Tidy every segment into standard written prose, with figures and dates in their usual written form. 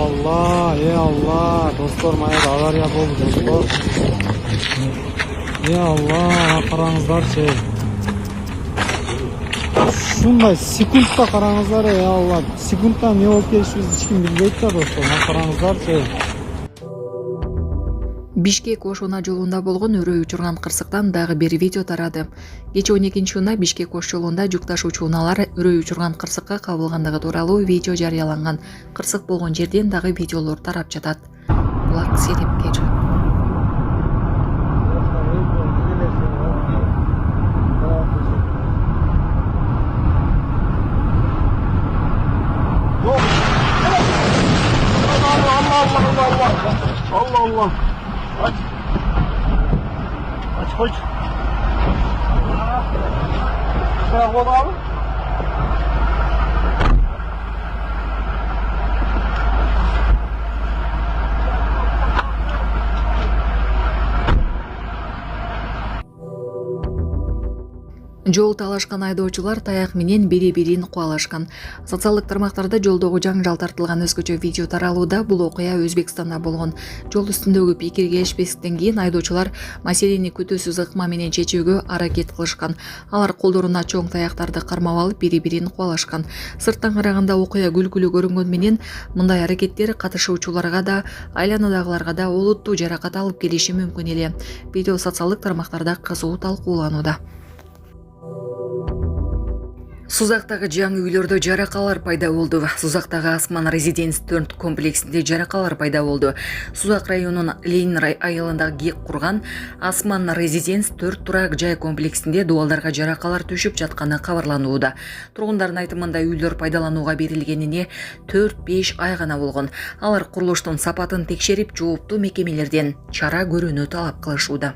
Allah, dostlar mayada avariya oldu dostlar. Allah, qarаңыздарчы. Şunday sekundda qarаңыздар, Allah. Sekundda ne olub келишибизди hiç kim bilбейт да достlar. Qarаңыздарчы. Бишкек Ош-Уна жолунда болгон өрөө учурган кырсыктан дагы бир видео тарады. Кечээ 12-уна Бишкек Ош жолунда жүк ташуучу унаалар өрөө учурган кырсыкка кабылгандыгы тууралуу видео жарыяланган. Кырсык болгон жерден дагы видеолор тарап жатат. Булак серепке чыгат. Allah. Aç koy. Bırak onu abi. Жол талашкан айдоочулар таяк менен бири-бирин кубалашкан. Социалдык тармактарда жолдогу жаңжал тартылган өзгөчө видео таралууда. Бул окуя Өзбекстанда болгон. Жол үстүндөгү пикирге келишпестиктен кийин айдоочулар маселени күтүүсүз ыкма менен чечүүгө аракет кылышкан. Алар колдоруна чоң таяктарды кармап алып бири-бирин кубалашкан. Сырттан караганда окуя күлкүлүү көрүнгөн менен мындай аракеттер катышуучуларга да, айланадагыларга да олуттуу жаракат алып келиши мүмкүн эле. Видео социалдык тармактарда кызуу талкууланууда. Сузактагы жаңы үйлөрдө жаракалар пайда болду. Сузактагы Асман Резиденс 4 комплексинде жаракалар пайда болду. Сузак районунун Ленин айылындагы ГИК курган Асман Резиденс 4 турак жай комплексинде дубалдарга жаракалар түшүп жатканы кабарланууда. Тургундардын айтымында үйлөр пайдаланууга берилгенине 4-5 ай гана болгон. Алар курулуштун сапатын текшерип, жооптуу мекемелерден чара көрүүнү талап кылышууда.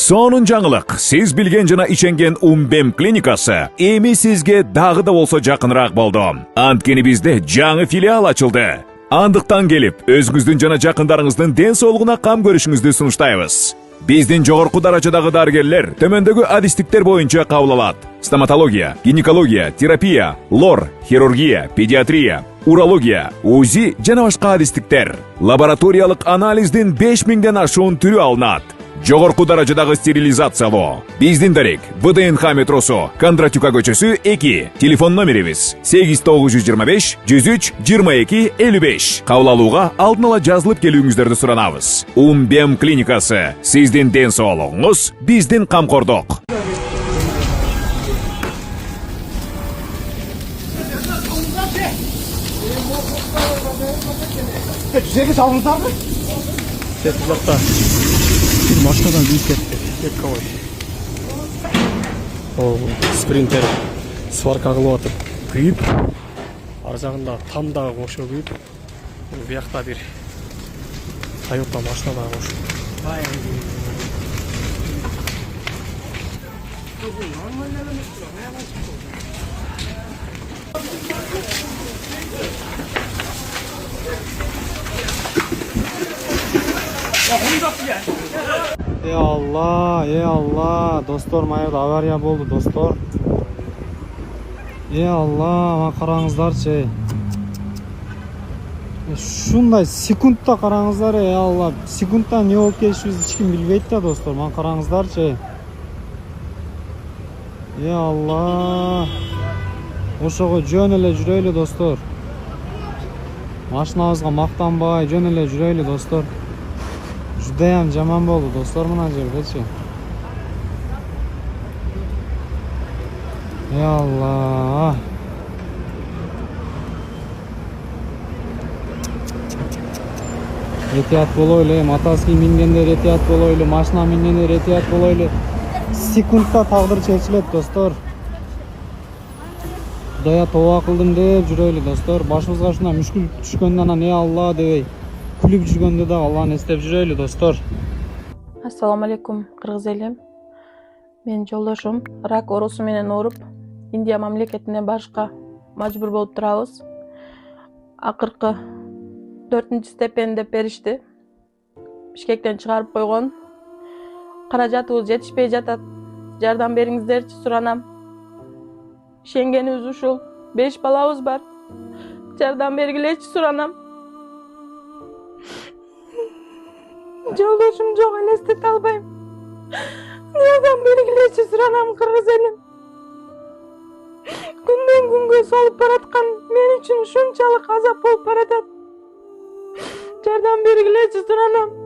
Сонун жаңылык. Сиз билген жана ишенген Умбем клиникасы эми сизге дагы да болсо жакыныраак болду. Анткени бизде жаңы филиал ачылды. Андыктан келип, өзүңүздүн жана жакындарыңыздын ден соолугуна кам көрүшүңүздү сунуштайбыз. Биздин жогорку даражадагы дарыгерлер төмөндөгү адистиктер боюнча кабыл алат. Стоматология, гинекология, терапия, лор, хирургия, педиатрия, урология, УЗИ жана башка адистиктер. Лабораториялык анализдин 5000ден ашуун түрү алынат. Жогорку даражадагы стерилизациялоо. Биздин дарек ВДНХ метросу, Кондратюка көчөсү 2. Телефон номерибиз 8925 103 22 55. Кабыл алууга алдын ала жазылып келүүңүздөрдү суранабыз. Умбем клиникасы. Сиздин ден соолугуңуз, биздин камкордук. Жүзеге салыңыздарбы? Кетип жакта. Машинадан күйүп кетти. Экковой. Спринтер сварка кылып атып күйүп, ар жагында тамдагы кошо күйүп, биякта бир Toyota машинада кошо. Allah, dostlar mayada avariya болду достор. Allah, караңыздарчы. Шундай секундда караңыздар, Allah. Секундда не болуп келишибизди hiç kim билбейт да достор. Мана караңыздарчы. Allah. Ошого жөн эле жүрөйлү достор. Машинабызга мактанбай жөн эле жүрөйлү достор. Judayam жаман болду достор мына жердечи. Allah. Этият болойлу, мотоцикл мингендер этият болойлу, машина мингендер этият болойлу. Секундда тагдыр чечилет достор. Кудайга тооба кылдым деп жүрөйлү достор. Башыбызга ушундай мүшкүл түшкөндөн анан Allah дебей күлүп жүргөндө да Алланы эстеп жүрөйлү достор. Ассаламу алейкум кыргыз элим. Мен жолдошум рак оорусу менен ооруп, Индия мамлекетине барышка мажбур болуп турабыз. Акыркы 4-степен деп беришти. Бишкектен чыгарып койгон. Каражатыбыз жетишпей жатат. Жардам бериңиздерчи суранам. Ишенгенибиз ушул. 5 балабыз бар. жардам бергилечи суранам. Жолдошум жок, элестете албайм. Жардам бергилечи суранам, кыргыз элим. Күндөн күнгө солуп бараткан мен үчүн ушунчалык азап болуп баратат. Жардам бергилечи суранам.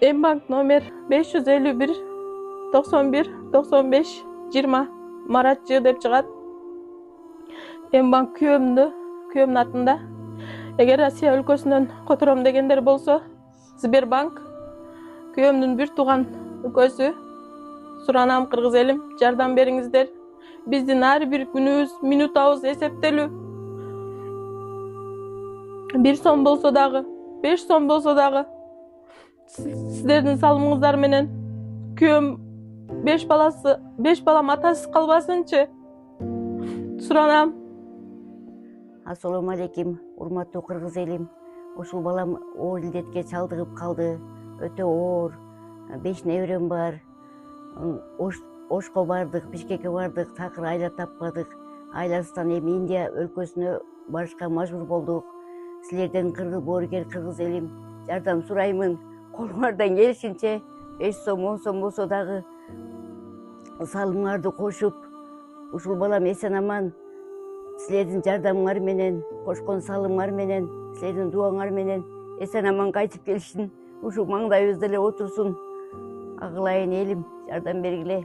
Мбанк номер 551 91 95 20 Маратчы деп чыгат. Мбанк күйөөмдүн атында. Эгер Россия өлкөсүнөн котором дегендер болсо, Сбербанк күйөөмдүн бир тууган өлкөсү. Суранам, кыргыз элим, жардам бериңиздер. Биздин ар бир күнүбүз, минутабыз эсептелүү. 1 сом болсо дагы, 5 сом болсо дагы сиздердин салымыңыздар менен күйөөм 5 балам атасыз калбасынчы. Суранам. Ассаламу алейкум, урматтуу кыргыз элим. Ушул балам оор илдетке чалдыгып калды. Өтө оор. 5 неберем бар. Ошко бардык, Бишкекке бардык, такыр айла таппадык. Айласынан эми Индия өлкөсүнө барышка мажбур болдук. Силерден боорукер кыргыз элим, жардам сураймын. Колуңардан келишинче 5 сом, 10 сом болсо дагы салымыңарды кошуп, ушул балам эсен аман силердин жардамыңар менен, кошкон салымыңар менен, силердин дуаңар менен эсен аман кайтып келишин, ушул маңдайыбызда эле отурсун. Агылайын элим, жардам бергиле.